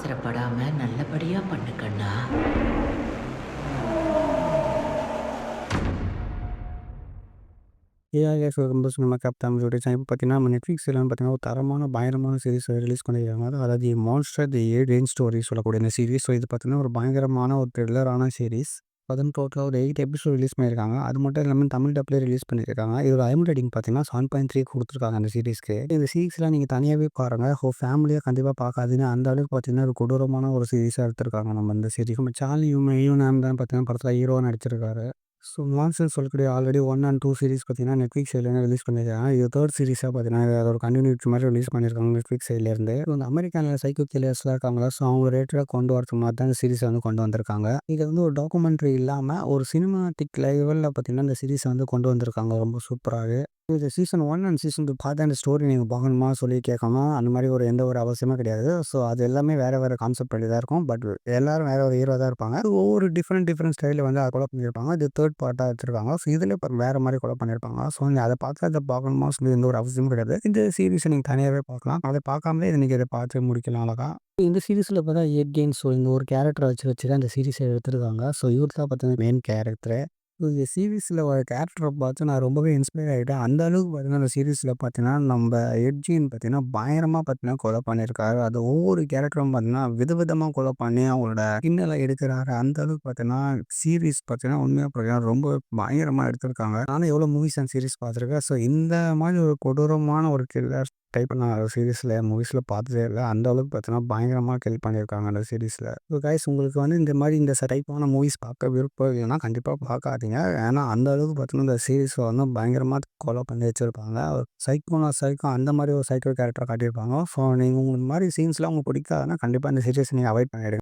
அவசரப்படாம நல்லபடியா பண்ணு கண்ணா. ஏஆர்எஸ் ரொம்ப சினிமா கேப்டன் யூடியூப் சேனல் இப்போ பார்த்தீங்கன்னா, நம்ம நெட்ஃப்ளிக்ஸ்ல பார்த்தீங்கன்னா, ஒரு தரமான பயங்கரமான சீரிஸ் ரிலீஸ் பண்ணியிருக்காங்க. அதாவது மான்ஸ்டர் தி ஏலியன் ஸ்டோரி சொல்லக்கூடிய இந்த சீரிஸ். ஸோ இது பார்த்தீங்கன்னா, ஒரு பயங்கரமான ஒரு த்ரில்லரான சீரிஸ். அதுவும் டோட்டலா ஒரு 8 எபிசோட் ரிலீஸ் பண்ணியிருக்காங்க. அது மட்டும் இல்லாம தமிழ் டப்லேயே ரிலீஸ் பண்ணியிருக்காங்க. இதோட ஐஎம்டி ரேட்டிங் பார்த்தீங்கன்னா 7.3 குடுத்துருக்காங்க அந்த சீரிஸ்க்கு. இந்த சீரிஸ்லாம் நீங்க தனியாவே பாருங்க. ஃபேமிலியா கண்டிப்பா பார்க்காதீங்க. அந்த அளவுக்கு பார்த்தீங்கன்னா, ஒரு கொடூரமான ஒரு சீரிஸா எடுத்திருக்காங்க நம்ம இந்த சீரிஸ். நம்ம சார்லி ஹியூமன் தான் பார்த்தீங்கன்னா, படத்துல ஹீரோவா நடிச்சிருக்காரு. ஸோ மான்ஸ்டர் சொல்லக்கூடிய ஆல்ரெடி 1 அண்ட் 2 சீரிஸ் பார்த்தீங்கன்னா, நெட்ஃப்ளிக்ஸ் சைட்லேருந்து ரிலீஸ் பண்ணியிருக்காங்க. இது 3 சீரிஸா பார்த்தீங்கன்னா, அதோட கன்டினியூட்டி மாரி ரிலீஸ் பண்ணியிருக்காங்க நெட்ஃப்ளிக்ஸ் சைட்லேருந்து. இந்த அமெரிக்கால சைக்கோ கில்லர்ஸ்லாம் இருக்காங்களா, ஸோ அவங்க ரிலேட்டடா கொண்டு வரதுக்கு மாரி தான் இந்த சீரிஸ வந்து கொண்டு வந்திருக்காங்க. இது வந்து ஒரு டாக்குமெண்ட்ரி இல்லாம, ஒரு சினிமாட்டிக் லெவல்ல பார்த்தீங்கன்னா, இந்த சீரிஸ வந்து கொண்டு வந்திருக்காங்க ரொம்ப சூப்பராவே. இது சீசன் 1 அண்ட் சீசன் 2 பார்த்து அந்த ஸ்டோரி நீங்க பார்க்கணுமா சொல்லி கேட்கணும். அந்த மாரி ஒரு எந்த ஒரு அவசியமும் கிடையாது. ஸோ அது எல்லாமே வேற வேற கான்செப்ட் தான் இருக்கும். பட் எல்லாரும் வேற ஒரு ஹீரோ தான் இருப்பாங்க. ஒவ்வொரு டிஃப்ரெண்ட் ஸ்டைல்ல வந்து அத கொலை பண்ணியிருப்பாங்க. இது 3 பார்ட்டா எடுத்திருக்காங்க. ஸோ இதில இப்ப வேற மாரி கொலை பண்ணியிருப்பாங்க. ஸோ நீங்க அத பார்த்து அத பார்க்கணுமா சொல்லி எந்த ஒரு அவசியமும் கிடையாது. இந்த சீரிஸ நீங்க தனியாவே பார்க்கலாம். அத பார்க்காமலே நீங்க இத பார்த்து முடிக்கலாம் அழகா. இந்த சீரிஸ்ல பார்த்தா எட் கெயின் ஸோ இந்த ஒரு கேரக்டர வச்சு தான் இந்த சீரிஸ எடுத்திருக்காங்க. ஸோ இவர் தான் பார்த்தீங்கன்னா மெயின் கேரக்டரே. இந்த சீரிஸ்ல வர கேரக்டர பார்த்து நான் ரொம்பவே இன்ஸ்பயர் ஆயிட்டேன். அந்த அளவுக்கு பார்த்தீங்கன்னா, அந்த சீரிஸ்ல பார்த்தீங்கன்னா, நம்ப எட்ஜின் பார்த்தீங்கன்னா, பயங்கரமா பார்த்தீங்கன்னா கொலை பண்ணியிருக்காரு. அது ஒவ்வொரு கேரக்டரும் பார்த்தீங்கன்னா, விதவிதமா கொலை பண்ணி அவங்களோட இன்னல எடுக்குறாரு. அந்த அளவுக்கு பார்த்தீங்கன்னா, சீரிஸ் பார்த்தீங்கன்னா, உண்மையா பார்த்தீங்கன்னா, ரொம்ப பயங்கரமா எடுத்திருக்காங்க. நானும் எவ்வளோ மூவிஸ் அண்ட் சீரிஸ் பார்த்துருக்கேன். ஸோ இந்த மாரி ஒரு கொடூரமான ஒரு கில்லர் டைப் நான் மூவிஸ்ல பார்த்ததே இல்ல. அந்த அளவுக்கு பார்த்தீங்கன்னா, பயங்கரமா கில் பண்ணியிருக்காங்க அந்த சீரிஸ்ல. ஸோ கைஸ் உங்களுக்கு வந்து இந்த மாரி இந்த டைப்பான மூவிஸ் பார்க்க விருப்பம் இல்லைன்னா, கண்டிப்பா பார்க்காதீங்க. ஏன்னா, அந்த அளவுக்கு பார்த்தீங்கன்னா, இந்த சீரிஸ்ல வந்து பயங்கரமா கொலை பண்ணி வச்சிருப்பாங்க. சைக்கோனா சைக்கோ அந்த மாரி ஒரு சைக்கோ கேரக்டரா காட்டியிருப்பாங்க. ஸோ நீங்க இந்த மாரி சீன்ஸ்லாம் உங்களுக்கு பிடிக்காதுன்னா, கண்டிப்பா இந்த சீரிஸ் நீங்க அவாய்ட் பண்ணிடுங்க.